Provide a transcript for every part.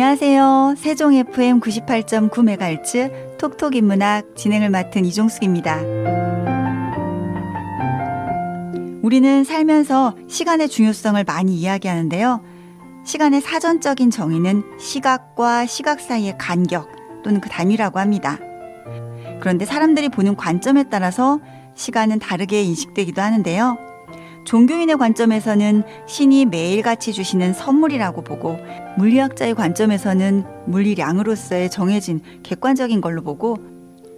안녕하세요. 세종 FM 98.9MHz 톡톡 인문학 진행을 맡은 이종숙입니다. 우리는 살면서 시간의 중요성을 많이 이야기하는데요. 시간의 사전적인 정의는 시각과 시각 사이의 간격 또는 그 단위라고 합니다. 그런데 사람들이 보는 관점에 따라서 시간은 다르게 인식되기도 하는데요. 종교인의 관점에서는 신이 매일같이 주시는 선물이라고 보고, 물리학자의 관점에서는 물리량으로서의 정해진 객관적인 걸로 보고,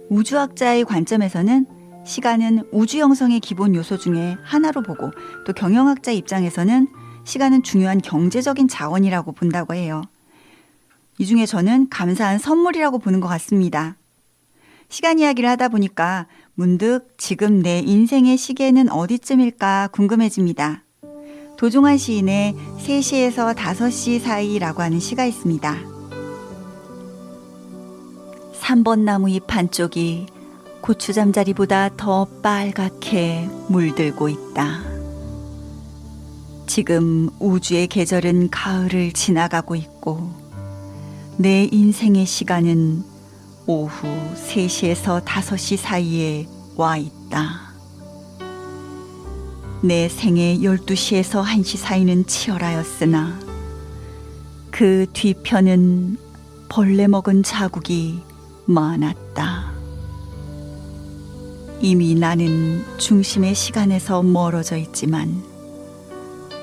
우주학자의 관점에서는 시간은 우주 형성의 기본 요소 중에 하나로 보고, 또 경영학자 입장에서는 시간은 중요한 경제적인 자원이라고 본다고 해요. 이 중에 저는 감사한 선물이라고 보는 것 같습니다. 시간 이야기를 하다 보니까 문득 지금 내 인생의 시계는 어디쯤일까 궁금해집니다. 도종환 시인의 3시에서 5시 사이라고 하는 시가 있습니다. 3번 나무 잎 한쪽이 고추 잠자리보다 더 빨갛게 물들고 있다. 지금 우주의 계절은 가을을 지나가고 있고 내 인생의 시간은 오후 3시에서 5시 사이에 와 있다. 내 생애 12시에서 1시 사이는 치열하였으나 그 뒤편은 벌레 먹은 자국이 많았다. 이미 나는 중심의 시간에서 멀어져 있지만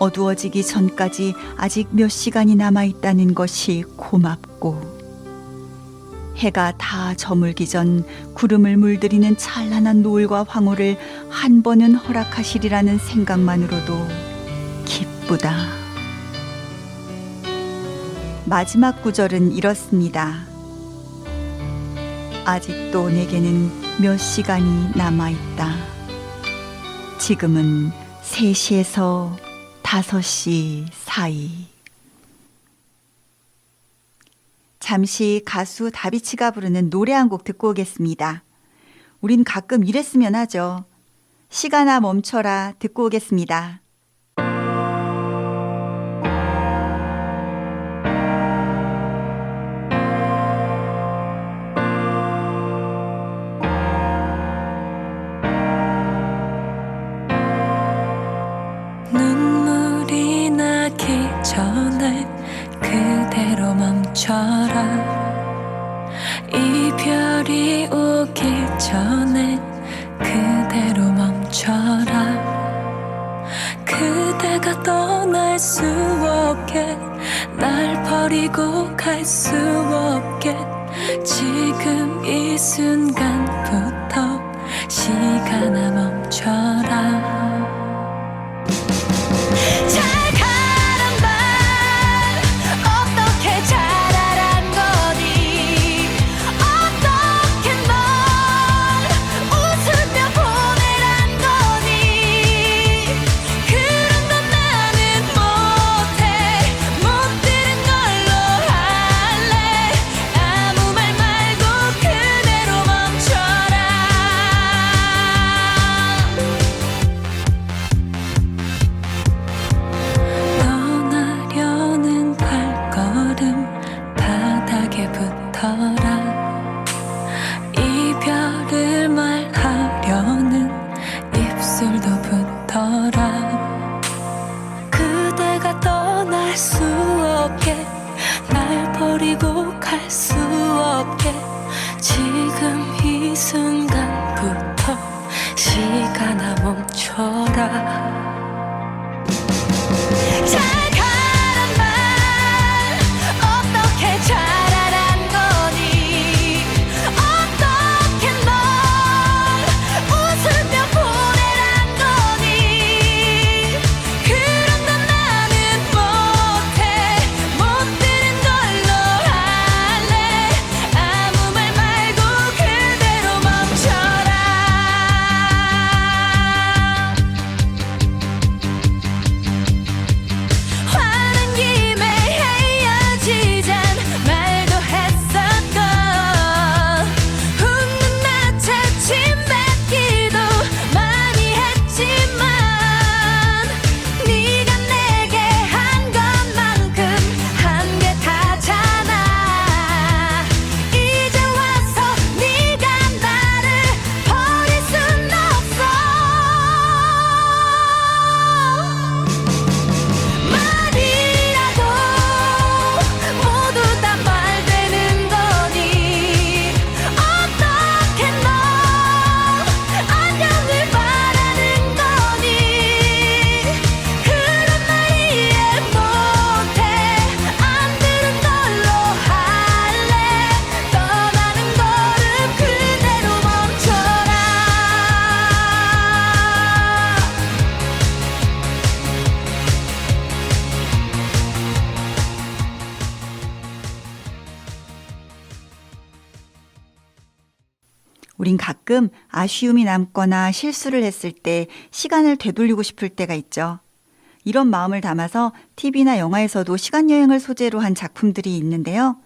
어두워지기 전까지 아직 몇 시간이 남아있다는 것이 고맙고, 해가 다 저물기 전 구름을 물들이는 찬란한 노을과 황홀을 한 번은 허락하시리라는 생각만으로도 기쁘다. 마지막 구절은 이렇습니다. 아직도 내게는 몇 시간이 남아있다. 지금은 3시에서 5시 사이. 잠시 가수 다비치가 부르는 노래 한 곡 듣고 오겠습니다. 우린 가끔 이랬으면 하죠. 시간아 멈춰라 듣고 오겠습니다. 눈물이 나기 전에 그대로 멈춰라. 이별이 오기 전에 그대로 멈춰라. 그대가 떠날 수 없게, 날 버리고 갈 수 없게, 지금 이 순간부터 시간아 멈춰라. 이별을 말하려는 입술도 붙어라. 그대가 떠날 수 없게, 날 버리고 갈 수 없게, 지금 이 순간부터 시간아 멈춰라. 우린 가끔 아쉬움이 남거나 실수를 했을 때 시간을 되돌리고 싶을 때가 있죠. 이런 마음을 담아서 TV나 영화에서도 시간여행을 소재로 한 작품들이 있는데요.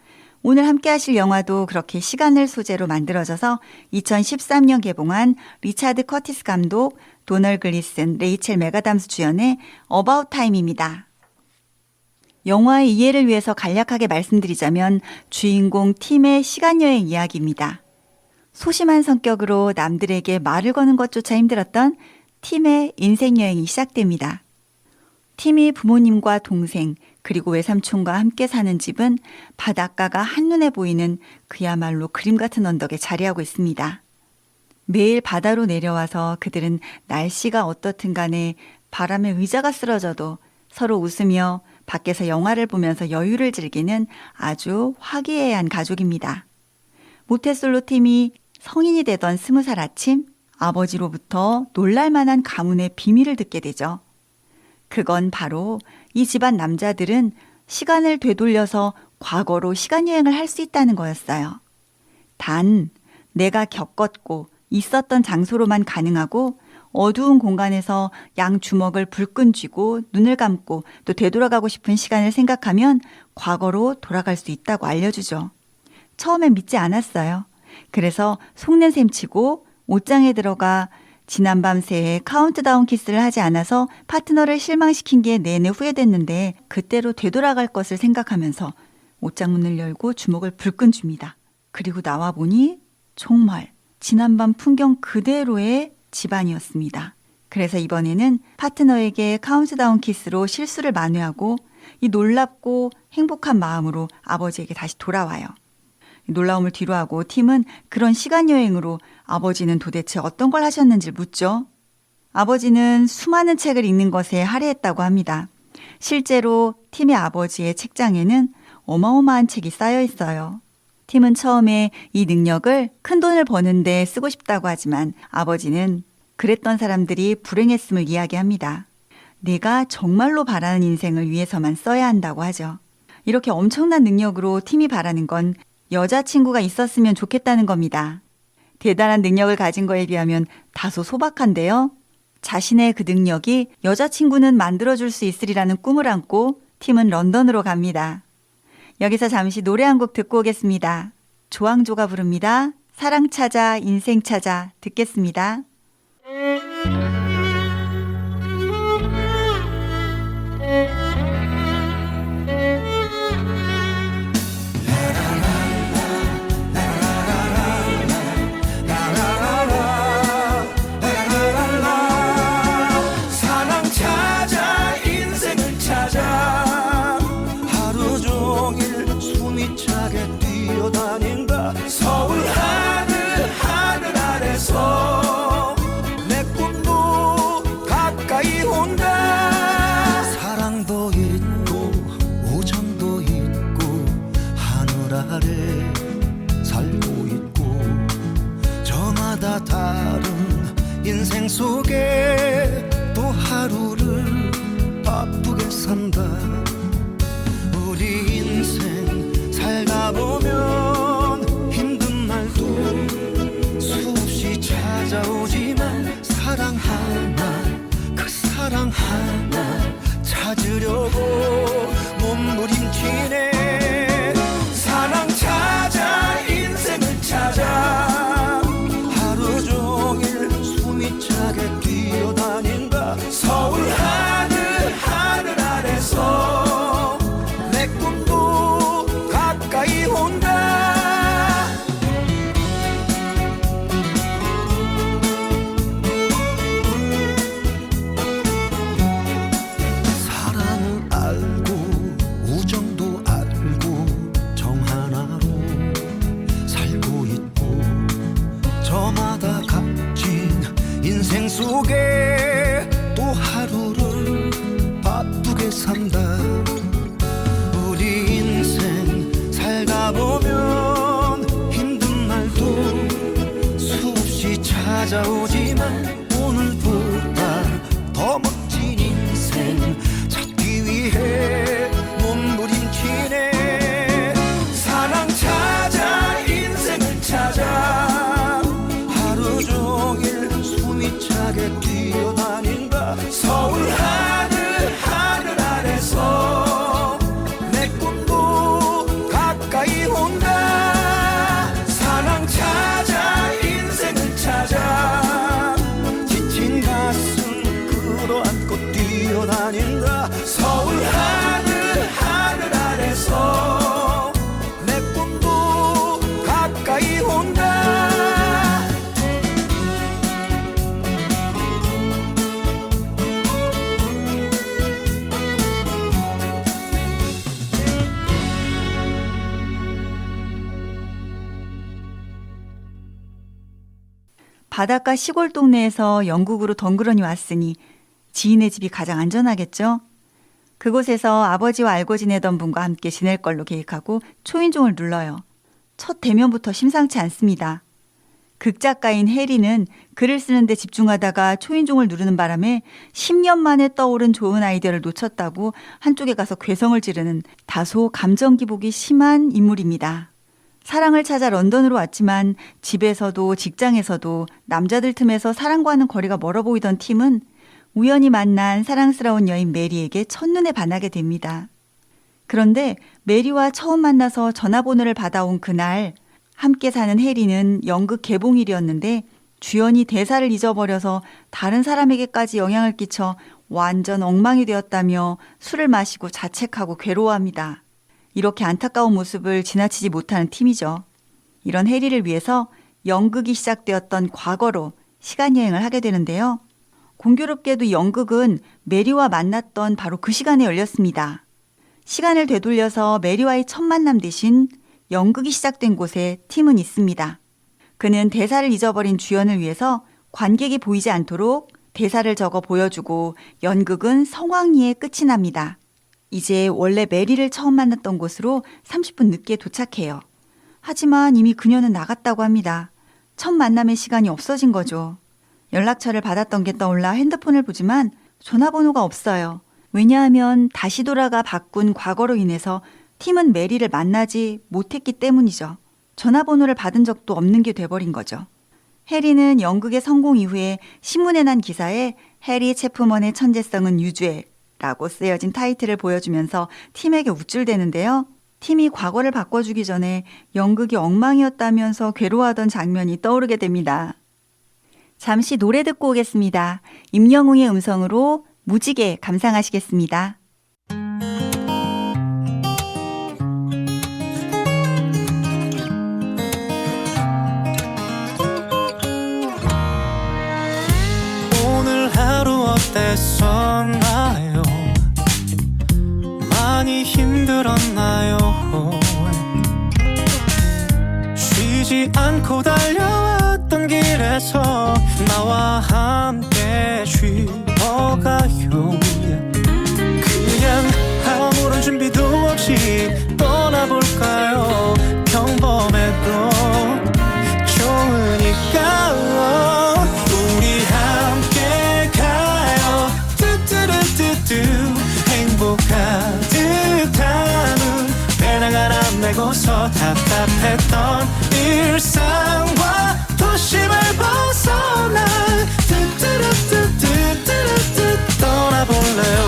오늘 함께 하실 영화도 그렇게 시간을 소재로 만들어져서 2013년 개봉한 리차드 커티스 감독, 도널 글리슨, 레이첼 맥아담스 주연의 어바웃 타임입니다. 영화의 이해를 위해서 간략하게 말씀드리자면 주인공 팀의 시간여행 이야기입니다. 소심한 성격으로 남들에게 말을 거는 것조차 힘들었던 팀의 인생여행이 시작됩니다. 팀이 부모님과 동생 그리고 외삼촌과 함께 사는 집은 바닷가가 한눈에 보이는 그야말로 그림 같은 언덕에 자리하고 있습니다. 매일 바다로 내려와서 그들은 날씨가 어떻든 간에 바람에 의자가 쓰러져도 서로 웃으며 밖에서 영화를 보면서 여유를 즐기는 아주 화기애애한 가족입니다. 모태솔로 팀이 성인이 되던 20살 아침 아버지로부터 놀랄만한 가문의 비밀을 듣게 되죠. 그건 바로 이 집안 남자들은 시간을 되돌려서 과거로 시간여행을 할 수 있다는 거였어요. 단 내가 겪었고 있었던 장소로만 가능하고 어두운 공간에서 양 주먹을 불끈 쥐고 눈을 감고 또 되돌아가고 싶은 시간을 생각하면 과거로 돌아갈 수 있다고 알려주죠. 처음엔 믿지 않았어요. 그래서 속는 셈 치고 옷장에 들어가 지난밤 새에 카운트다운 키스를 하지 않아서 파트너를 실망시킨 게 내내 후회됐는데 그때로 되돌아갈 것을 생각하면서 옷장문을 열고 주먹을 불끈 줍니다. 그리고 나와 보니 정말 지난밤 풍경 그대로의 집안이었습니다. 그래서 이번에는 파트너에게 카운트다운 키스로 실수를 만회하고 이 놀랍고 행복한 마음으로 아버지에게 다시 돌아와요. 놀라움을 뒤로하고 팀은 그런 시간여행으로 아버지는 도대체 어떤 걸 하셨는지 묻죠. 아버지는 수많은 책을 읽는 것에 할애했다고 합니다. 실제로 팀의 아버지의 책장에는 어마어마한 책이 쌓여 있어요. 팀은 처음에 이 능력을 큰 돈을 버는데 쓰고 싶다고 하지만 아버지는 그랬던 사람들이 불행했음을 이야기합니다. 내가 정말로 바라는 인생을 위해서만 써야 한다고 하죠. 이렇게 엄청난 능력으로 팀이 바라는 건 여자친구가 있었으면 좋겠다는 겁니다. 대단한 능력을 가진 거에 비하면 다소 소박한데요. 자신의 그 능력이 여자친구는 만들어줄 수 있으리라는 꿈을 안고 팀은 런던으로 갑니다. 여기서 잠시 노래 한 곡 듣고 오겠습니다. 조항조가 부릅니다. 사랑 찾아 인생 찾아 듣겠습니다. 사랑 찾아 인생을 찾아 하루 종일 숨이 차게 뛰어다닌다. 서울 하늘 아래서 내 꿈도 가까이 온다. 사랑도 있고 우정도 있고 하늘 아래 살고 있고 저마다 다른 인생 속에 또 하루를 바쁘게 산다. 우리 인생 살다 보면 힘든 날도 수없이 찾아오지만 사랑 하나 그 사랑 하나 찾으려고 몸부림치네. 사랑 찾아 인생을 찾아 하루 종일 숨이 차게 뛰어다닌다. 서울 하늘 아래서 내 꿈도 가까이 온다. 사랑을 알고 우정도 알고 정 하나로 살고 있고 저마다 값진 인생 속에 또 하루를 바쁘게 산다. 우리 인생 살다 보면 힘든 날도 수없이 찾아오지만 오늘보다 더 멋진 인생 찾기 위해 몸부림치네. 사랑 찾아 인생을 찾아 바닷가 시골 동네에서 영국으로 덩그러니 왔으니 지인의 집이 가장 안전하겠죠? 그곳에서 아버지와 알고 지내던 분과 함께 지낼 걸로 계획하고 초인종을 눌러요. 첫 대면부터 심상치 않습니다. 극작가인 해리는 글을 쓰는데 집중하다가 초인종을 누르는 바람에 10년 만에 떠오른 좋은 아이디어를 놓쳤다고 한쪽에 가서 괴성을 지르는 다소 감정 기복이 심한 인물입니다. 사랑을 찾아 런던으로 왔지만 집에서도 직장에서도 남자들 틈에서 사랑과는 거리가 멀어 보이던 팀은 우연히 만난 사랑스러운 여인 메리에게 첫눈에 반하게 됩니다. 그런데 메리와 처음 만나서 전화번호를 받아온 그날 함께 사는 해리는 연극 개봉일이었는데 주연이 대사를 잊어버려서 다른 사람에게까지 영향을 끼쳐 완전 엉망이 되었다며 술을 마시고 자책하고 괴로워합니다. 이렇게 안타까운 모습을 지나치지 못하는 팀이죠. 이런 해리를 위해서 연극이 시작되었던 과거로 시간여행을 하게 되는데요. 공교롭게도 연극은 메리와 만났던 바로 그 시간에 열렸습니다. 시간을 되돌려서 메리와의 첫 만남 대신 연극이 시작된 곳에 팀은 있습니다. 그는 대사를 잊어버린 주연을 위해서 관객이 보이지 않도록 대사를 적어 보여주고 연극은 성황리에 끝이 납니다. 이제 원래 메리를 처음 만났던 곳으로 30분 늦게 도착해요. 하지만 이미 그녀는 나갔다고 합니다. 첫 만남의 시간이 없어진 거죠. 연락처를 받았던 게 떠올라 핸드폰을 보지만 전화번호가 없어요. 왜냐하면 다시 돌아가 바꾼 과거로 인해서 팀은 메리를 만나지 못했기 때문이죠. 전화번호를 받은 적도 없는 게 돼버린 거죠. 해리는 연극의 성공 이후에 신문에 난 기사에 해리 체프먼의 천재성은 유죄 라고 쓰여진 타이틀을 보여주면서 팀에게 우쭐대는데요. 팀이 과거를 바꿔주기 전에 연극이 엉망이었다면서 괴로워하던 장면이 떠오르게 됩니다. 잠시 노래 듣고 오겠습니다. 임영웅의 음성으로 무지개 감상하시겠습니다. 오늘 하루 어땠었나요? 많이 힘들었나요? 쉬지 않고 달려왔던 길에서 나와 함께 쉬어가요. 그냥 아무런 준비도 없이 떠나볼까요? 평범해도 좋으니까 우리 함께 가요. 뚜뚜루뚜뚜 행복 가득한 배낭 하나 메고서 답답했던 일상과 도심을 벗어나 뚜뚜루뚜뚜뚜뚜 떠나볼래요.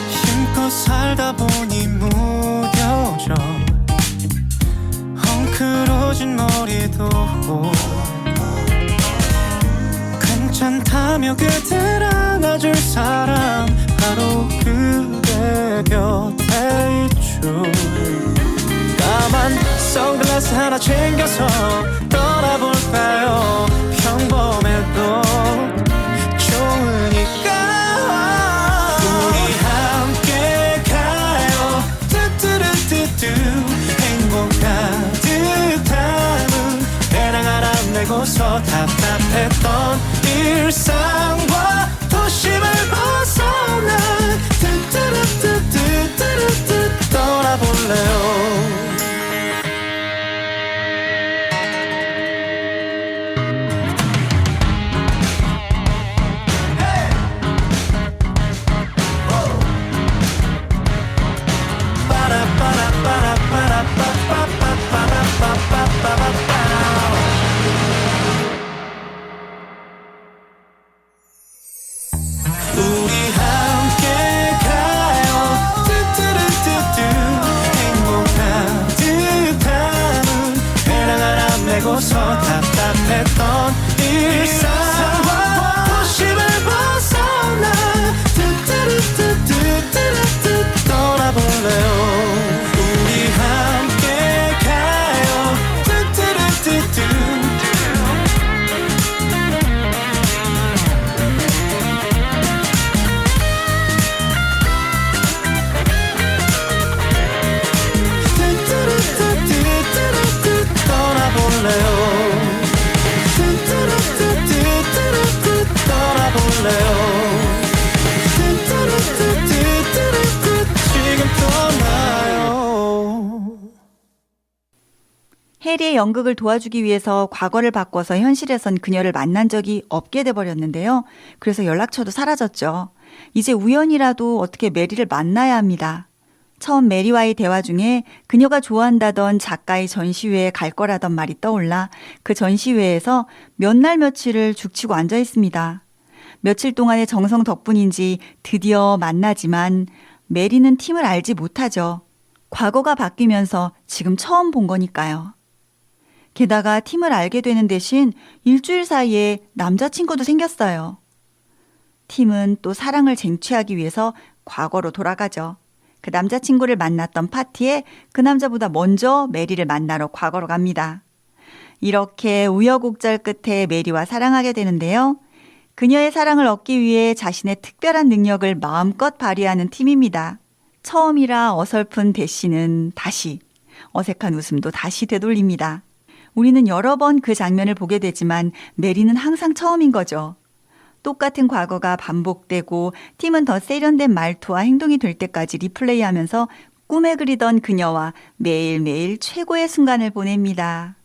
힘껏 살다 보니 무뎌져 헝클어진 머리도 괜찮다며 그댈 안아줄 사람 바로 그대 곁에 있죠. 까만 선글라스 하나 챙겨서 떠나볼까요? 평범해도 좋으니까 우리 함께 가요. 뚜뚜루뚜뚜 행복 가득한 배낭 하나 메고서 답답했던 일상과 도심을 벗어나 뚜뚜루뚜뚜뚜뚜 떠나볼래요. 설레요 지금 떠나요. 해리의 연극을 도와주기 위해서 과거를 바꿔서 현실에선 그녀를 만난 적이 없게 돼버렸는데요. 그래서 연락처도 사라졌죠. 이제 우연이라도 어떻게 메리를 만나야 합니다. 처음 메리와의 대화 중에 그녀가 좋아한다던 작가의 전시회에 갈 거라던 말이 떠올라 그 전시회에서 몇 날 며칠을 죽치고 앉아 있습니다. 며칠 동안의 정성 덕분인지 드디어 만나지만 메리는 팀을 알지 못하죠. 과거가 바뀌면서 지금 처음 본 거니까요. 게다가 팀을 알게 되는 대신 일주일 사이에 남자친구도 생겼어요. 팀은 또 사랑을 쟁취하기 위해서 과거로 돌아가죠. 그 남자친구를 만났던 파티에 그 남자보다 먼저 메리를 만나러 과거로 갑니다. 이렇게 우여곡절 끝에 메리와 사랑하게 되는데요. 그녀의 사랑을 얻기 위해 자신의 특별한 능력을 마음껏 발휘하는 팀입니다. 처음이라 어설픈 대시는 다시, 어색한 웃음도 다시 되돌립니다. 우리는 여러 번 그 장면을 보게 되지만 메리는 항상 처음인 거죠. 똑같은 과거가 반복되고 팀은 더 세련된 말투와 행동이 될 때까지 리플레이하면서 꿈에 그리던 그녀와 매일매일 최고의 순간을 보냅니다.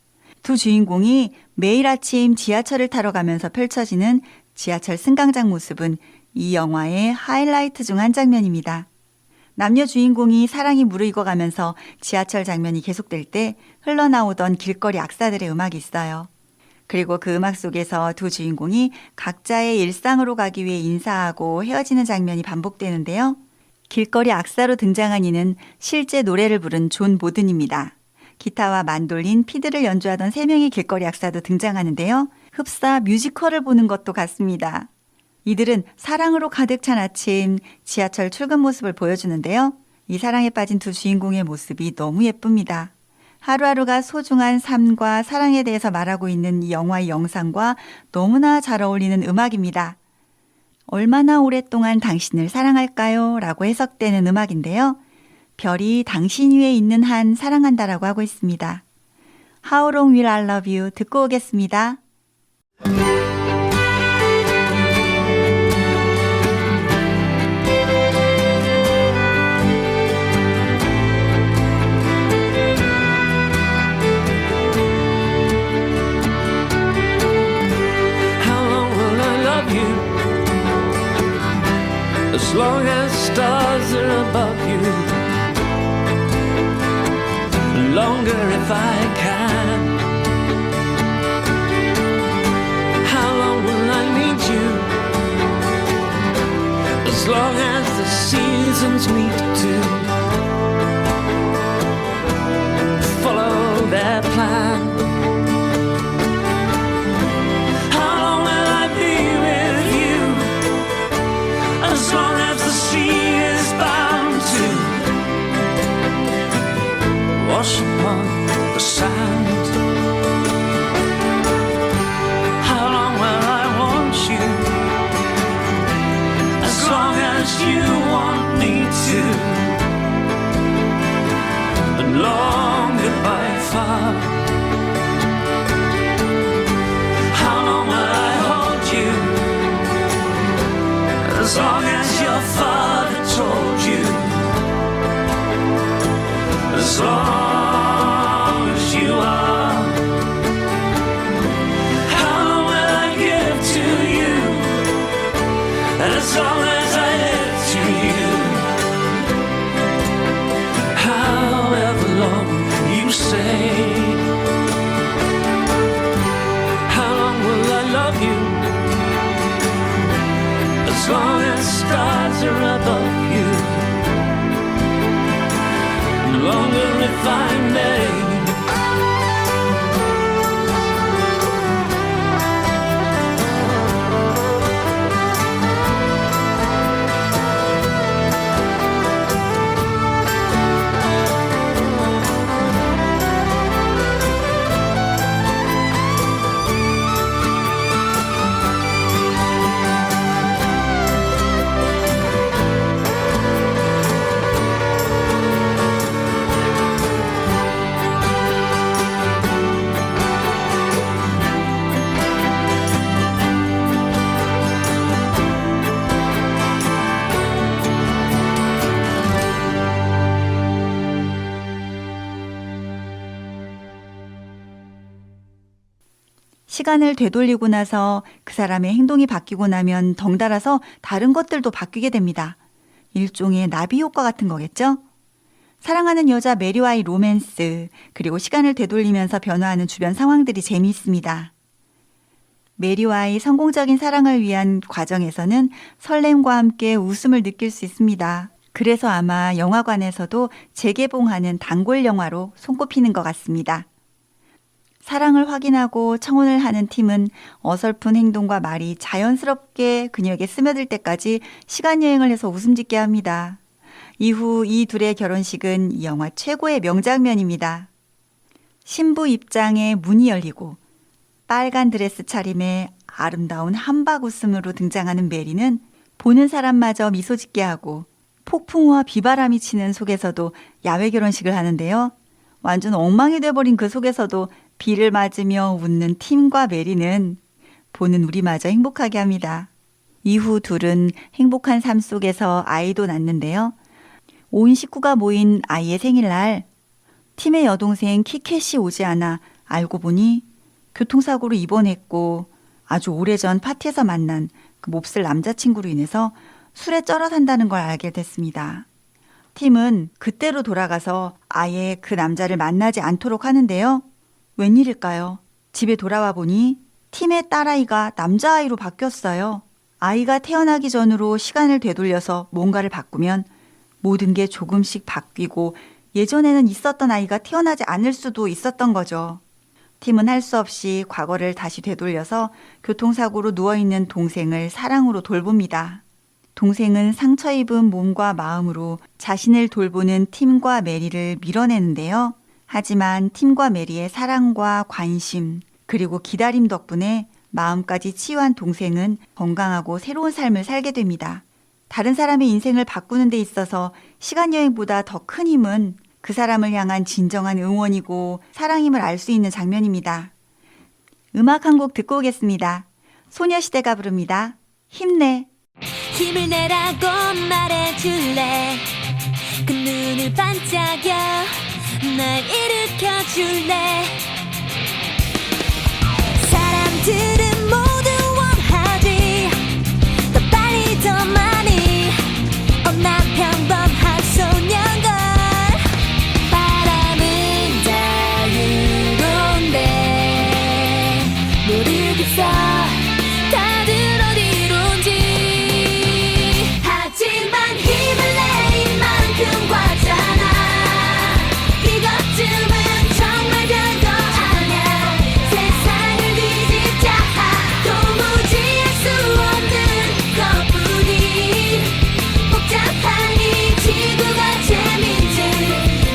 두 주인공이 매일 아침 지하철을 타러 가면서 펼쳐지는 지하철 승강장 모습은 이 영화의 하이라이트 중 한 장면입니다. 남녀 주인공이 사랑이 무르익어가면서 지하철 장면이 계속될 때 흘러나오던 길거리 악사들의 음악이 있어요. 그리고 그 음악 속에서 두 주인공이 각자의 일상으로 가기 위해 인사하고 헤어지는 장면이 반복되는데요. 길거리 악사로 등장한 이는 실제 노래를 부른 존 보든입니다. 기타와 만돌린, 피드를 연주하던 3명의 길거리 악사도 등장하는데요. 흡사 뮤지컬을 보는 것도 같습니다. 이들은 사랑으로 가득 찬 아침 지하철 출근 모습을 보여주는데요. 이 사랑에 빠진 두 주인공의 모습이 너무 예쁩니다. 하루하루가 소중한 삶과 사랑에 대해서 말하고 있는 이 영화의 영상과 너무나 잘 어울리는 음악입니다. 얼마나 오랫동안 당신을 사랑할까요? 라고 해석되는 음악인데요. 별이 당신 위에 있는 한 사랑한다라고 하고 있습니다. How long will I love you? 듣고 오겠습니다. As long as stars are above you, longer if I can. How long will I need you? As long as the seasons meet to follow their plan. As long as the sea is bound to wash upon the sand. How long will I want you? As long as you want me to. And longer by far. How long will I hold you? As long as your father told you. As long as you are. How long will I give to you? As long as I live to you. However long you say. How long will I love you? As long as stars are above you. No longer if I may. 시간을 되돌리고 나서 그 사람의 행동이 바뀌고 나면 덩달아서 다른 것들도 바뀌게 됩니다. 일종의 나비 효과 같은 거겠죠? 사랑하는 여자 메리와의 로맨스, 그리고 시간을 되돌리면서 변화하는 주변 상황들이 재미있습니다. 메리와의 성공적인 사랑을 위한 과정에서는 설렘과 함께 웃음을 느낄 수 있습니다. 그래서 아마 영화관에서도 재개봉하는 단골 영화로 손꼽히는 것 같습니다. 사랑을 확인하고 청혼을 하는 팀은 어설픈 행동과 말이 자연스럽게 그녀에게 스며들 때까지 시간여행을 해서 웃음 짓게 합니다. 이후 이 둘의 결혼식은 이 영화 최고의 명장면입니다. 신부 입장에 문이 열리고 빨간 드레스 차림에 아름다운 한박 웃음으로 등장하는 메리는 보는 사람마저 미소 짓게 하고 폭풍우와 비바람이 치는 속에서도 야외 결혼식을 하는데요. 완전 엉망이 돼버린 그 속에서도 비를 맞으며 웃는 팀과 메리는 보는 우리마저 행복하게 합니다. 이후 둘은 행복한 삶 속에서 아이도 낳는데요. 온 식구가 모인 아이의 생일날 팀의 여동생 키켓이 오지 않아 알고 보니 교통사고로 입원했고 아주 오래전 파티에서 만난 그 몹쓸 남자친구로 인해서 술에 쩔어 산다는 걸 알게 됐습니다. 팀은 그때로 돌아가서 아예 그 남자를 만나지 않도록 하는데요. 웬일일까요? 집에 돌아와 보니 팀의 딸아이가 남자아이로 바뀌었어요. 아이가 태어나기 전으로 시간을 되돌려서 뭔가를 바꾸면 모든 게 조금씩 바뀌고 예전에는 있었던 아이가 태어나지 않을 수도 있었던 거죠. 팀은 할 수 없이 과거를 다시 되돌려서 교통사고로 누워있는 동생을 사랑으로 돌봅니다. 동생은 상처 입은 몸과 마음으로 자신을 돌보는 팀과 메리를 밀어내는데요. 하지만 팀과 메리의 사랑과 관심 그리고 기다림 덕분에 마음까지 치유한 동생은 건강하고 새로운 삶을 살게 됩니다. 다른 사람의 인생을 바꾸는 데 있어서 시간여행보다 더 큰 힘은 그 사람을 향한 진정한 응원이고 사랑임을 알 수 있는 장면입니다. 음악 한 곡 듣고 오겠습니다. 소녀시대가 부릅니다. 힘내. 힘을 내라고 말해줄래. 그 눈을 반짝여 날 일으켜줄래. 사람들은 모두 원하지 더 빨리 더 많이. 난 평범한 소년걸. 바람은 자유로운데 모르겠어 다들 어디론지. 하지만 힘을 내 이만큼 과잖아. 이것쯤은 정말 별거 아냐. 세상을 뒤집자 도무지 할 수 없는 것뿐이. 복잡한 이 지구가 재밌지.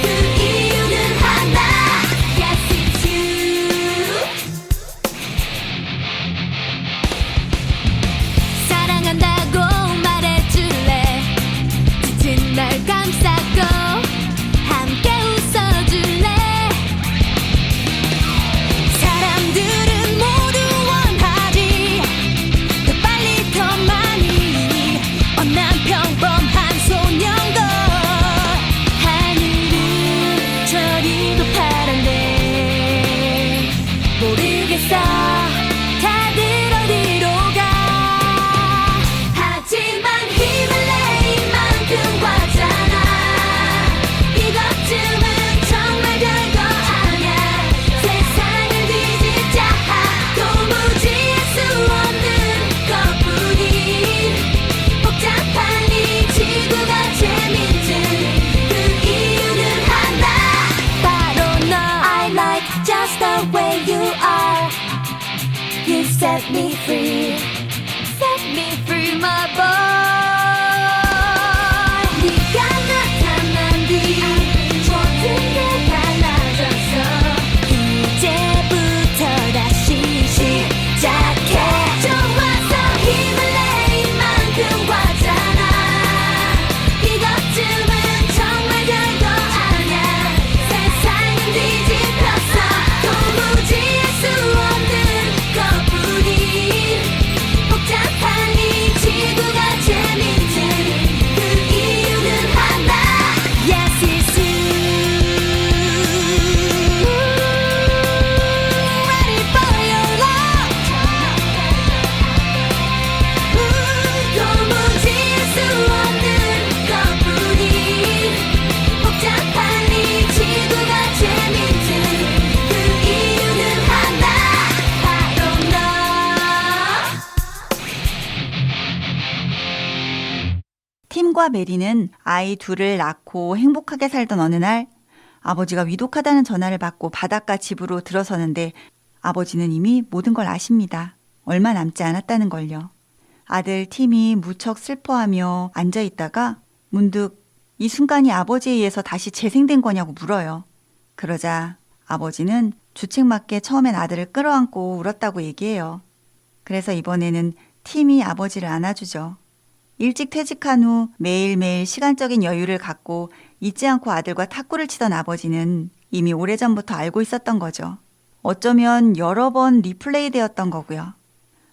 그 이유는 하나. Yes, it's you. 사랑한다고 말해줄래. 짙은 날 감싸고 함께 웃어줄래. 사람들은 모두 원하지 더 빨리 더 많이. 난 평범한 소년걸. 하늘은 저리도 파란데 모르겠어 다들 어디로 가. 하지만 힘을 내 이만큼 과잖아. 이것쯤은 정말 별거 아냐. 세상을 뒤집자 도무지 할 수 없는 것뿐이. 복잡한 이 지구가 재밌지. 그 이유는 하나. 바로 너. I like just the way you are. You set me free. Set me free, my boy. 네가 나타난 뒤 모든 게 달라졌어. 이제부터 다시 시작해. 좋아서 힘을 내 이만큼 과잖아. 이것쯤은 정말 별거 아냐. 세상은 뒤집혔어 도무지 할 수 없는 것뿐이. 팀과 메리는 아이 둘을 낳고 행복하게 살던 어느 날 아버지가 위독하다는 전화를 받고 바닷가 집으로 들어서는데 아버지는 이미 모든 걸 아십니다. 얼마 남지 않았다는 걸요. 아들 팀이 무척 슬퍼하며 앉아있다가 문득 이 순간이 아버지에 의해서 다시 재생된 거냐고 물어요. 그러자 아버지는 주책맞게 처음엔 아들을 끌어안고 울었다고 얘기해요. 그래서 이번에는 팀이 아버지를 안아주죠. 일찍 퇴직한 후 매일매일 시간적인 여유를 갖고 잊지 않고 아들과 탁구를 치던 아버지는 이미 오래전부터 알고 있었던 거죠. 어쩌면 여러 번 리플레이 되었던 거고요.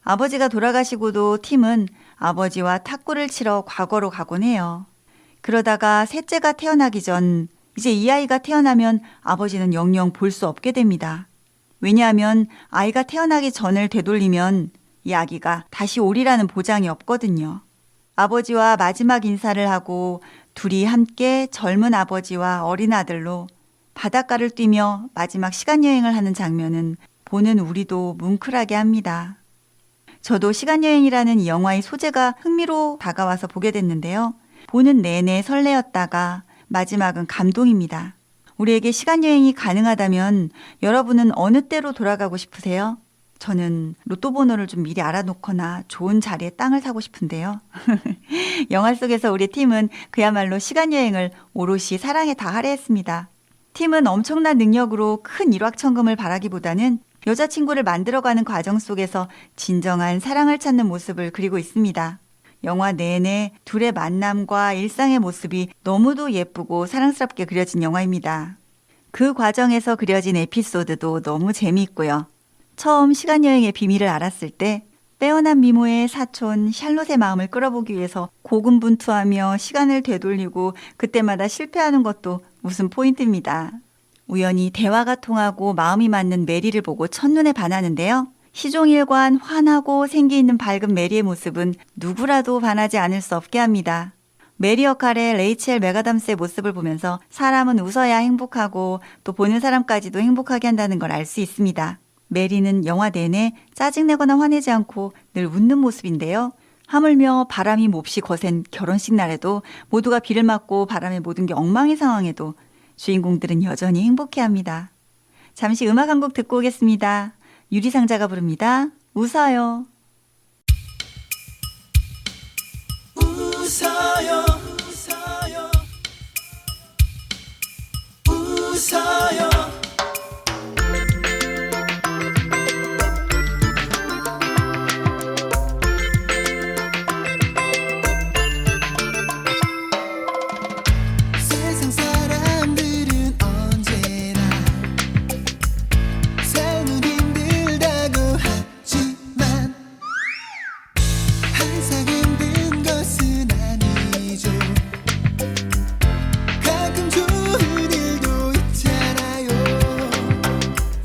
아버지가 돌아가시고도 팀은 아버지와 탁구를 치러 과거로 가곤 해요. 그러다가 셋째가 태어나기 전 이제 이 아이가 태어나면 아버지는 영영 볼 수 없게 됩니다. 왜냐하면 아이가 태어나기 전을 되돌리면 이 아기가 다시 오리라는 보장이 없거든요. 아버지와 마지막 인사를 하고 둘이 함께 젊은 아버지와 어린 아들로 바닷가를 뛰며 마지막 시간여행을 하는 장면은 보는 우리도 뭉클하게 합니다. 저도 시간여행이라는 이 영화의 소재가 흥미로 다가와서 보게 됐는데요. 보는 내내 설레었다가 마지막은 감동입니다. 우리에게 시간여행이 가능하다면 여러분은 어느 때로 돌아가고 싶으세요? 저는 로또 번호를 좀 미리 알아놓거나 좋은 자리에 땅을 사고 싶은데요. 영화 속에서 우리 팀은 그야말로 시간여행을 오롯이 사랑에 다 할애했습니다. 팀은 엄청난 능력으로 큰 일확천금을 바라기보다는 여자친구를 만들어가는 과정 속에서 진정한 사랑을 찾는 모습을 그리고 있습니다. 영화 내내 둘의 만남과 일상의 모습이 너무도 예쁘고 사랑스럽게 그려진 영화입니다. 그 과정에서 그려진 에피소드도 너무 재미있고요. 처음 시간여행의 비밀을 알았을 때 빼어난 미모의 사촌 샬롯의 마음을 끌어보기 위해서 고군분투하며 시간을 되돌리고 그때마다 실패하는 것도 웃음 포인트입니다. 우연히 대화가 통하고 마음이 맞는 메리를 보고 첫눈에 반하는데요. 시종일관 환하고 생기 있는 밝은 메리의 모습은 누구라도 반하지 않을 수 없게 합니다. 메리 역할의 레이첼 맥아담스의 모습을 보면서 사람은 웃어야 행복하고 또 보는 사람까지도 행복하게 한다는 걸 알 수 있습니다. 메리는 영화 내내 짜증내거나 화내지 않고 늘 웃는 모습인데요. 하물며 바람이 몹시 거센 결혼식 날에도 모두가 비를 맞고 바람에 모든 게 엉망인 상황에도 주인공들은 여전히 행복해합니다. 잠시 음악 한 곡 듣고 오겠습니다. 유리상자가 부릅니다. 웃어요. 웃어요 웃어요 세상 사람들은 언제나 삶은 힘들다고 하지만 항상 힘든 것은 아니죠. 가끔 좋은 일도 있잖아요.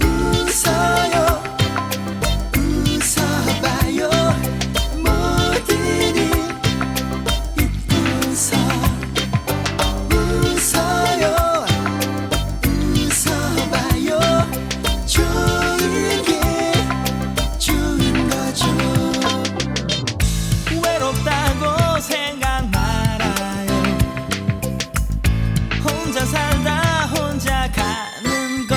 웃어요 웃어봐요 모든 일 잊고서 웃어요 웃어봐요 좋은 게 좋은 거죠. 외롭다고 생각 말아요. 혼자 살다 혼자 가는 것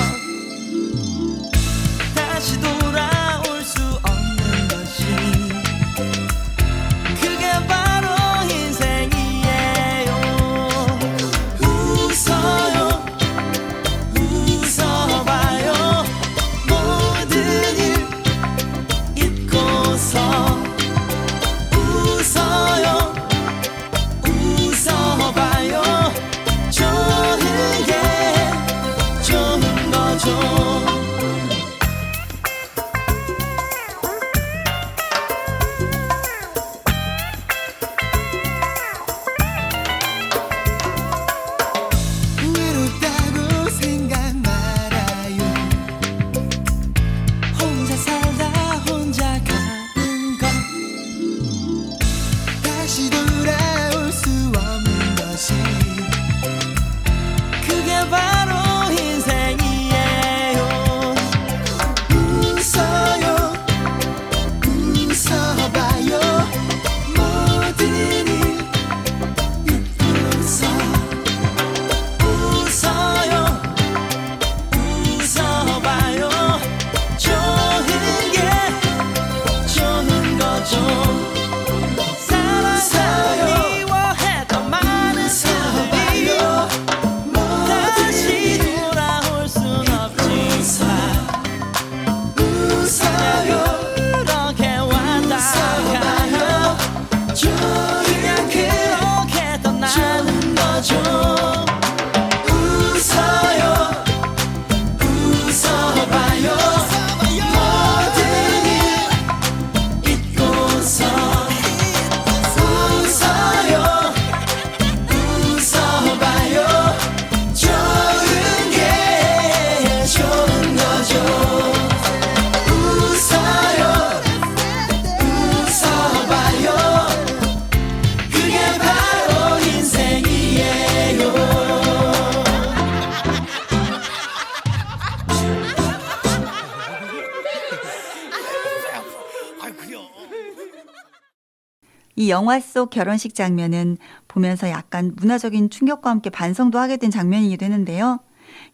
다시 돌아올 수 없는 것이 그게 바로 인생이에요. 웃어요 웃어봐요 모든 일 잊고서 웃어요 웃어봐요 좋은 게 좋은 거죠. 외롭다고 생각 말아요. 혼자 살다 혼자 가는 것 다시 돌아올 수 없는 것이 그게 바로 인생이에요. 웃어요 웃어봐요 모든 일 이 영화 속 결혼식 장면은 보면서 약간 문화적인 충격과 함께 반성도 하게 된 장면이기도 했는데요.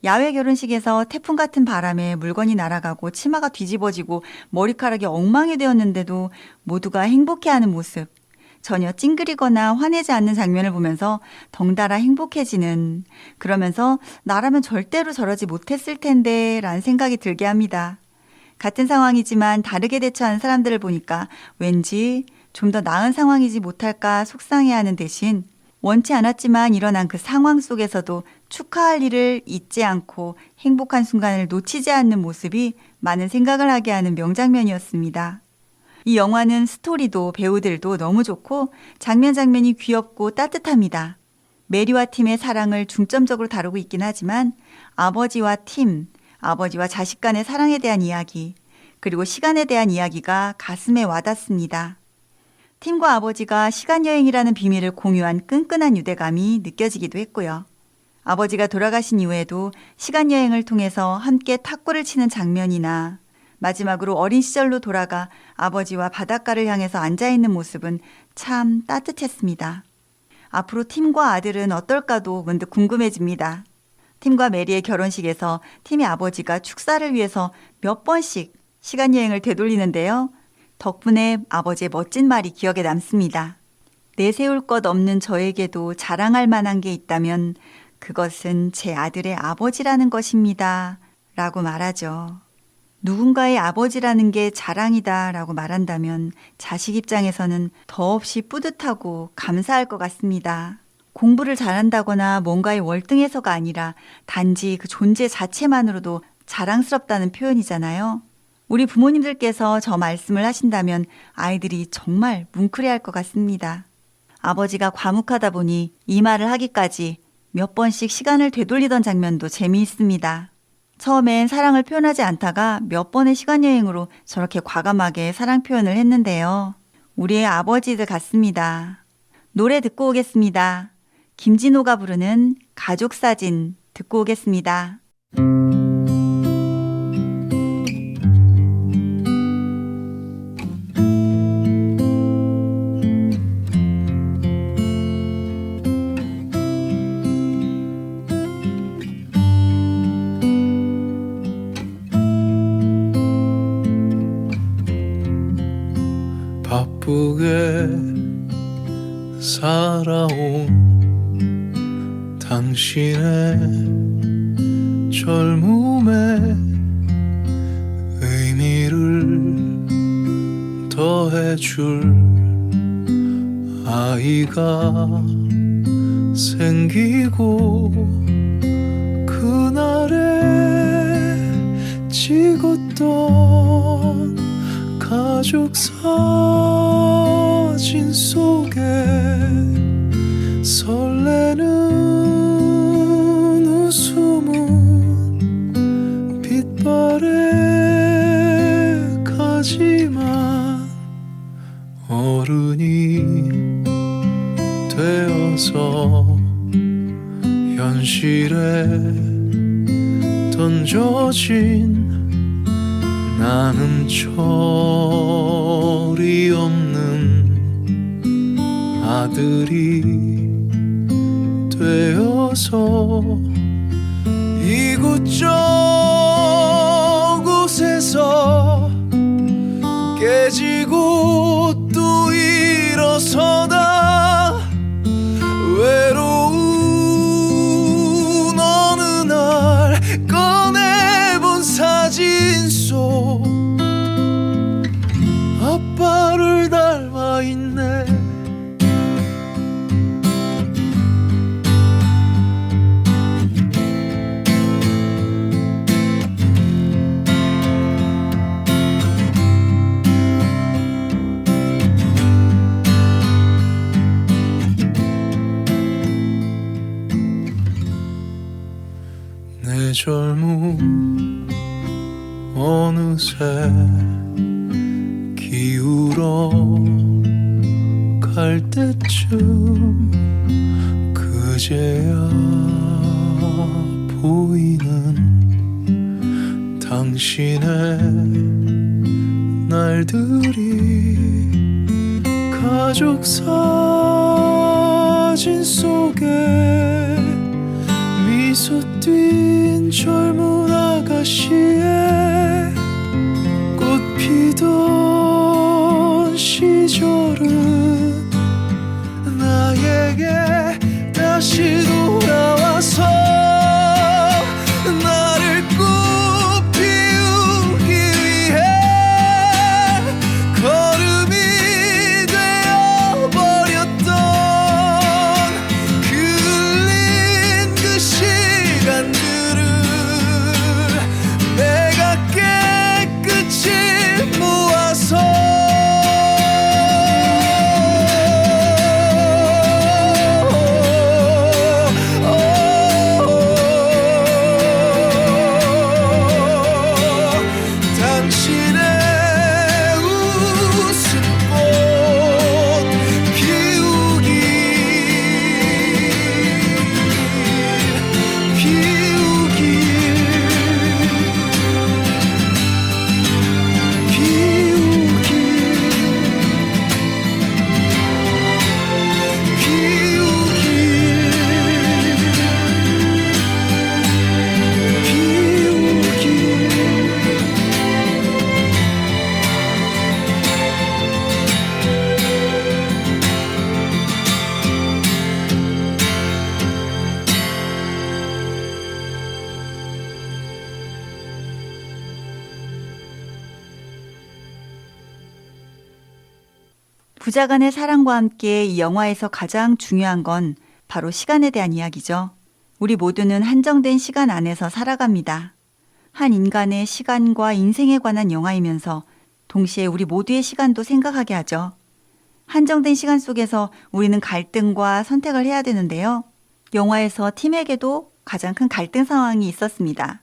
야외 결혼식에서 태풍 같은 바람에 물건이 날아가고 치마가 뒤집어지고 머리카락이 엉망이 되었는데도 모두가 행복해하는 모습, 전혀 찡그리거나 화내지 않는 장면을 보면서 덩달아 행복해지는, 그러면서 나라면 절대로 저러지 못했을 텐데 라는 생각이 들게 합니다. 같은 상황이지만 다르게 대처하는 사람들을 보니까 왠지 좀 더 나은 상황이지 못할까 속상해하는 대신 원치 않았지만 일어난 그 상황 속에서도 축하할 일을 잊지 않고 행복한 순간을 놓치지 않는 모습이 많은 생각을 하게 하는 명장면이었습니다. 이 영화는 스토리도 배우들도 너무 좋고 장면 장면이 귀엽고 따뜻합니다. 메리와 팀의 사랑을 중점적으로 다루고 있긴 하지만 아버지와 팀, 아버지와 자식 간의 사랑에 대한 이야기, 그리고 시간에 대한 이야기가 가슴에 와닿습니다. 팀과 아버지가 시간여행이라는 비밀을 공유한 끈끈한 유대감이 느껴지기도 했고요. 아버지가 돌아가신 이후에도 시간여행을 통해서 함께 탁구를 치는 장면이나 마지막으로 어린 시절로 돌아가 아버지와 바닷가를 향해서 앉아있는 모습은 참 따뜻했습니다. 앞으로 팀과 아들은 어떨까도 문득 궁금해집니다. 팀과 메리의 결혼식에서 팀의 아버지가 축사를 위해서 몇 번씩 시간여행을 되돌리는데요. 덕분에 아버지의 멋진 말이 기억에 남습니다. 내세울 것 없는 저에게도 자랑할 만한 게 있다면 그것은 제 아들의 아버지라는 것입니다. 라고 말하죠. 누군가의 아버지라는 게 자랑이다 라고 말한다면 자식 입장에서는 더없이 뿌듯하고 감사할 것 같습니다. 공부를 잘한다거나 뭔가에 월등해서가 아니라 단지 그 존재 자체만으로도 자랑스럽다는 표현이잖아요. 우리 부모님들께서 저 말씀을 하신다면 아이들이 정말 뭉클해할 것 같습니다. 아버지가 과묵하다 보니 이 말을 하기까지 몇 번씩 시간을 되돌리던 장면도 재미있습니다. 처음엔 사랑을 표현하지 않다가 몇 번의 시간여행으로 저렇게 과감하게 사랑 표현을 했는데요. 우리의 아버지들 같습니다. 노래 듣고 오겠습니다. 김진호가 부르는 가족사진 듣고 오겠습니다. 바쁘게 살아온 당신의 젊음의 의미를 더해줄 아이가 생기고 그날에 찍었던 가족 사진 속에 설레는 웃음은 빛바래 가지만 어른이 되어서 현실에 던져진 나는 철이 없는 아들이 되어서 이곳저곳에서 깨지고 또 일어서다 외로운 어느 날 꺼내본 사진 속 아빠를 닮아 있네. 내 젊음 어느새 기울어 갈 때쯤 그제야 보이는 당신의 날들이 가족 사진 속에 미소 띈 젊은 아가씨의 꽃 피던 시절은 나에게 다시 돌아와서 나를 꽃 피우기 위해 걸음이 되어버렸던 그 흘린 그 시간들을 내가 깨끗이 모아서 당신의 웃음꽃 피우기 부자간의 사랑과 함께 이 영화에서 가장 중요한 건 바로 시간에 대한 이야기죠. 우리 모두는 한정된 시간 안에서 살아갑니다. 한 인간의 시간과 인생에 관한 영화이면서 동시에 우리 모두의 시간도 생각하게 하죠. 한정된 시간 속에서 우리는 갈등과 선택을 해야 되는데요. 영화에서 팀에게도 가장 큰 갈등 상황이 있었습니다.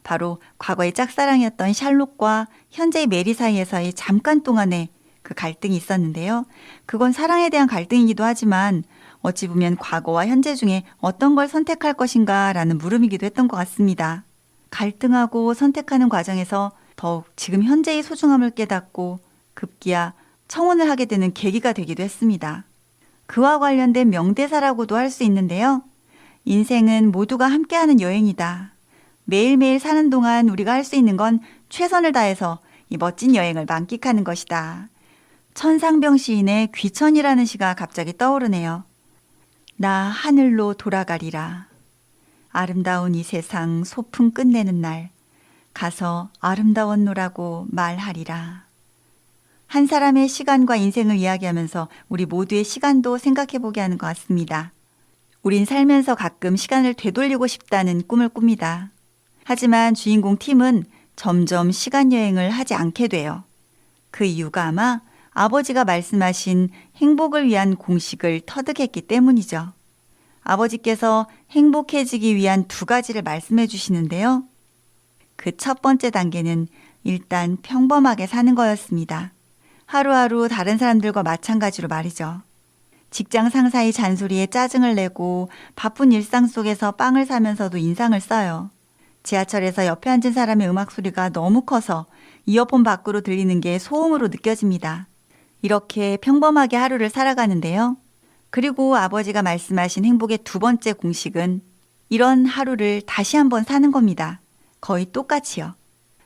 바로 과거의 짝사랑이었던 샬롯과 현재의 메리 사이에서의 잠깐 동안의 그 갈등이 있었는데요. 그건 사랑에 대한 갈등이기도 하지만 어찌 보면 과거와 현재 중에 어떤 걸 선택할 것인가 라는 물음이기도 했던 것 같습니다. 갈등하고 선택하는 과정에서 더욱 지금 현재의 소중함을 깨닫고 급기야 청혼을 하게 되는 계기가 되기도 했습니다. 그와 관련된 명대사라고도 할 수 있는데요. 인생은 모두가 함께하는 여행이다. 매일매일 사는 동안 우리가 할 수 있는 건 최선을 다해서 이 멋진 여행을 만끽하는 것이다. 천상병 시인의 귀천이라는 시가 갑자기 떠오르네요. 나 하늘로 돌아가리라. 아름다운 이 세상 소풍 끝내는 날 가서 아름다웠노라고 말하리라. 한 사람의 시간과 인생을 이야기하면서 우리 모두의 시간도 생각해보게 하는 것 같습니다. 우린 살면서 가끔 시간을 되돌리고 싶다는 꿈을 꿉니다. 하지만 주인공 팀은 점점 시간 여행을 하지 않게 돼요. 그 이유가 아마 아버지가 말씀하신 행복을 위한 공식을 터득했기 때문이죠. 아버지께서 행복해지기 위한 2가지를 말씀해 주시는데요. 그 첫 번째 단계는 일단 평범하게 사는 거였습니다. 하루하루 다른 사람들과 마찬가지로 말이죠. 직장 상사의 잔소리에 짜증을 내고 바쁜 일상 속에서 빵을 사면서도 인상을 써요. 지하철에서 옆에 앉은 사람의 음악 소리가 너무 커서 이어폰 밖으로 들리는 게 소음으로 느껴집니다. 이렇게 평범하게 하루를 살아가는데요. 그리고 아버지가 말씀하신 행복의 2번째 공식은 이런 하루를 다시 한번 사는 겁니다. 거의 똑같이요.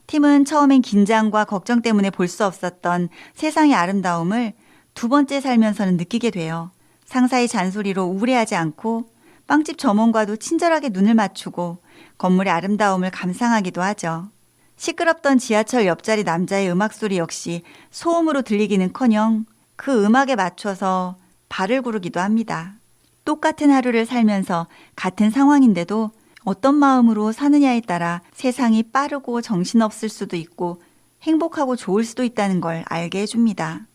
팀은 처음엔 긴장과 걱정 때문에 볼 수 없었던 세상의 아름다움을 2번째 살면서는 느끼게 돼요. 상사의 잔소리로 우울해하지 않고 빵집 점원과도 친절하게 눈을 맞추고 건물의 아름다움을 감상하기도 하죠. 시끄럽던 지하철 옆자리 남자의 음악 소리 역시 소음으로 들리기는커녕 그 음악에 맞춰서 발을 구르기도 합니다. 똑같은 하루를 살면서 같은 상황인데도 어떤 마음으로 사느냐에 따라 세상이 빠르고 정신없을 수도 있고 행복하고 좋을 수도 있다는 걸 알게 해줍니다.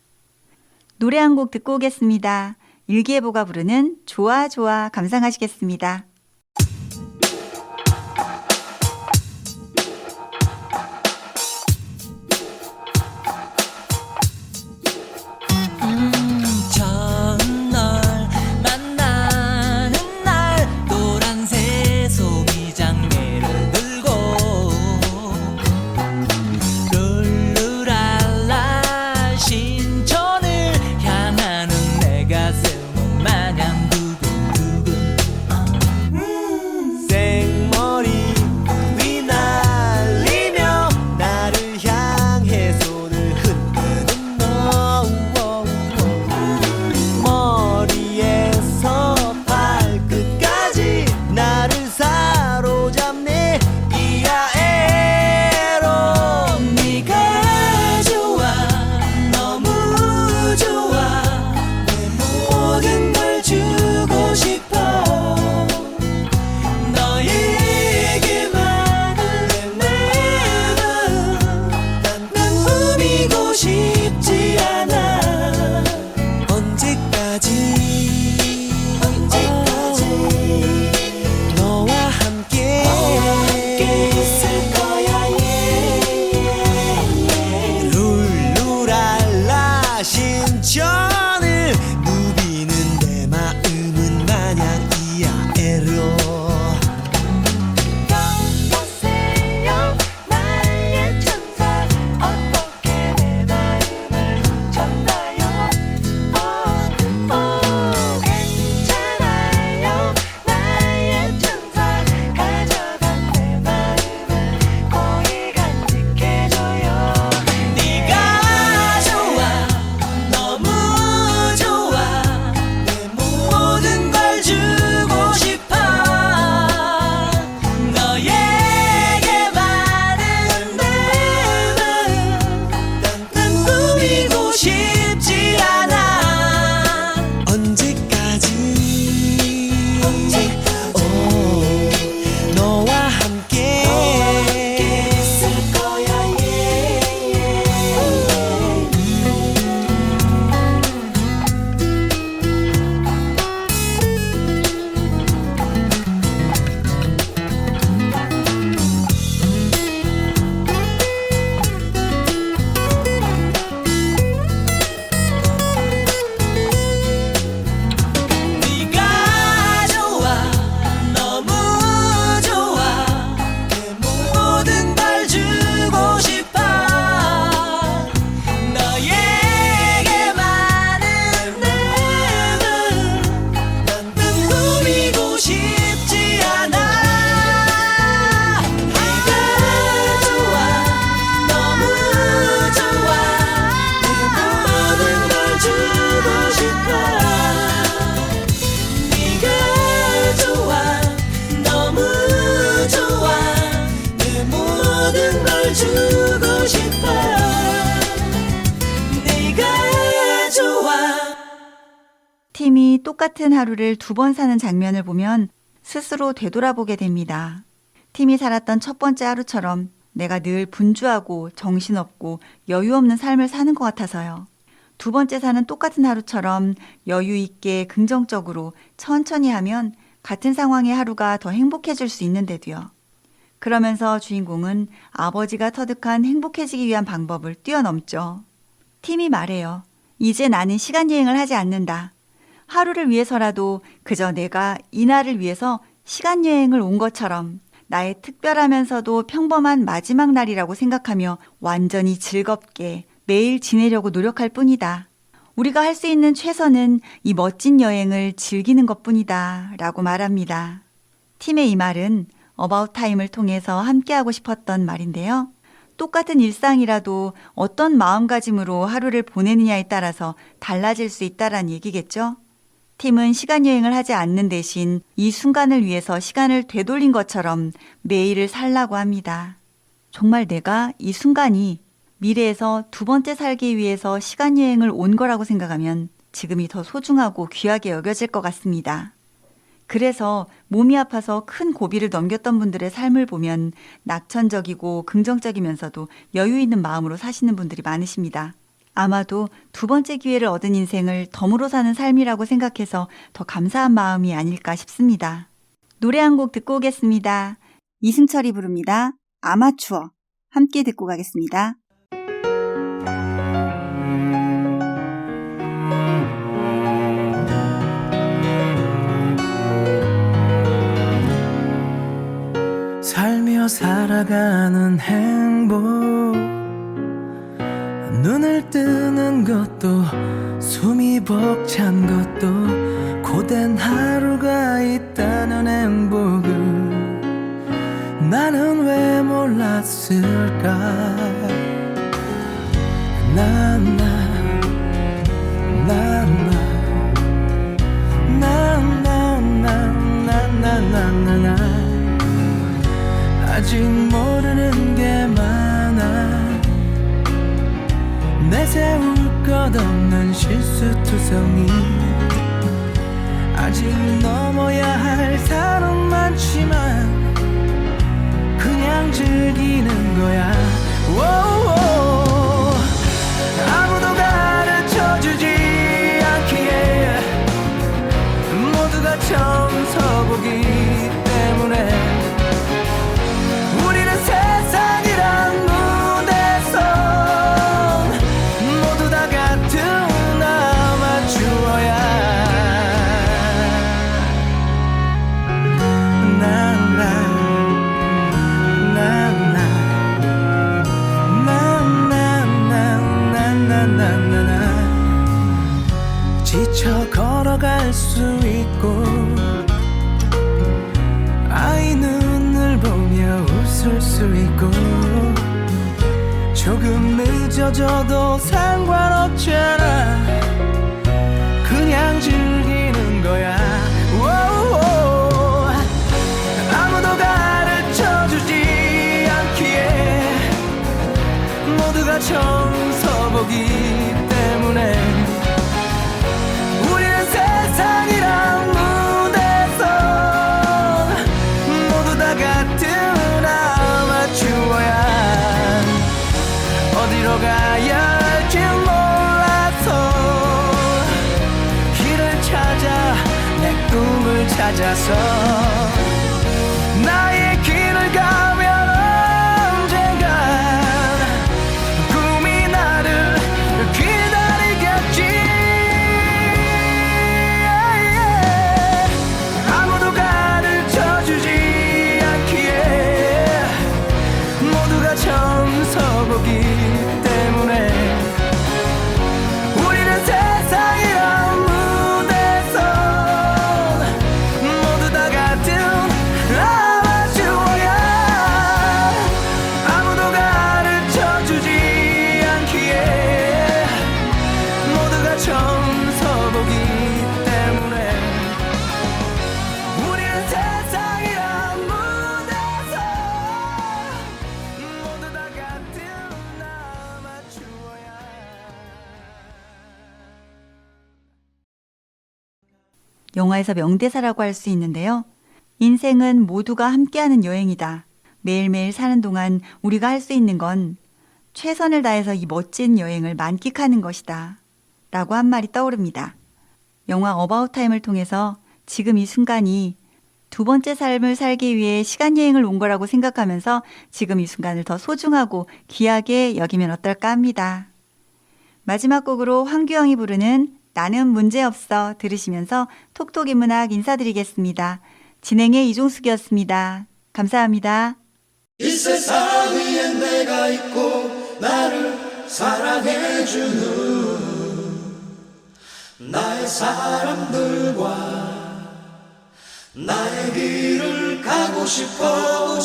노래 한 곡 듣고 오겠습니다. 일기예보가 부르는 좋아 좋아 감상하시겠습니다. 첫날 만나는 날 노란색 소미장미를 들고 룰루랄라 신촌을 향하는 똑같은 하루를 2번 사는 장면을 보면 스스로 되돌아보게 됩니다. 팀이 살았던 첫 번째 하루처럼 내가 늘 분주하고 정신없고 여유 없는 삶을 사는 것 같아서요. 2번째 사는 똑같은 하루처럼 여유 있게 긍정적으로 천천히 하면 같은 상황의 하루가 더 행복해질 수 있는데도요. 그러면서 주인공은 아버지가 터득한 행복해지기 위한 방법을 뛰어넘죠. 팀이 말해요. 이제 나는 시간여행을 하지 않는다. 하루를 위해서라도 그저 내가 이날을 위해서 시간여행을 온 것처럼 나의 특별하면서도 평범한 마지막 날이라고 생각하며 완전히 즐겁게 매일 지내려고 노력할 뿐이다. 우리가 할 수 있는 최선은 이 멋진 여행을 즐기는 것뿐이다 라고 말합니다. 팀의 이 말은 어바웃 타임을 통해서 함께하고 싶었던 말인데요. 똑같은 일상이라도 어떤 마음가짐으로 하루를 보내느냐에 따라서 달라질 수 있다란 얘기겠죠. 팀은 시간여행을 하지 않는 대신 이 순간을 위해서 시간을 되돌린 것처럼 매일을 살라고 합니다. 정말 내가 이 순간이 미래에서 2번째 살기 위해서 시간여행을 온 거라고 생각하면 지금이 더 소중하고 귀하게 여겨질 것 같습니다. 그래서 몸이 아파서 큰 고비를 넘겼던 분들의 삶을 보면 낙천적이고 긍정적이면서도 여유 있는 마음으로 사시는 분들이 많으십니다. 아마도 2번째 기회를 얻은 인생을 덤으로 사는 삶이라고 생각해서 더 감사한 마음이 아닐까 싶습니다. 노래 한 곡 듣고 오겠습니다. 이승철이 부릅니다. 아마추어. 함께 듣고 가겠습니다. 살며 살아가는 행복 눈을 뜨는 것도 숨이 벅찬 것도 고된 하루가 있다는 행복을 나는 왜 몰랐을까 아직 모르는 게 많아 내세울 것 없는 실수투성이 아직 넘어야 할 산은 많지만 그냥 즐기는 거야 오오. 아무도 가르쳐주지 않기에 모두가 처음 서보기 때문에 우리는 세상이란 무대선 모두 다 같은 아마추어야 지쳐 걸어갈 수 있고 아이 눈을 보며 웃을 수 있고 조금 늦어져도 상관없잖아 그냥 즐기는 거야 오오. 아무도 가르쳐주지 않기에 모두가 처음 서보기 때문에 우리는 세상이란 무대선 모두 다 같은 아마추어야 어디로 가야 할지 몰라서 길을 찾아 내 꿈을 찾아서 나의 길을 가면 언젠간 꿈이 나를 기다리겠지 아무도 가르쳐주지 않기에 모두가 처음 서보기 때문에 우리는 세상이란 무대선 모두 다 같은 영화에서 명대사라고 할 수 있는데요. 인생은 모두가 함께하는 여행이다. 매일매일 사는 동안 우리가 할 수 있는 건 최선을 다해서 이 멋진 여행을 만끽하는 것이다. 라고 한 말이 떠오릅니다. 영화 어바웃 타임을 통해서 지금 이 순간이 두 번째 삶을 살기 위해 시간여행을 온 거라고 생각하면서 지금 이 순간을 더 소중하고 귀하게 여기면 어떨까 합니다. 마지막 곡으로 황규영이 부르는 나는 문제없어 들으시면서 톡톡 인문학 인사드리겠습니다. 진행의 이종숙이었습니다. 감사합니다. 이 세상 위에 내가 있고 나를 사랑해주는 나의 사람들과 나의 길을 가고 싶어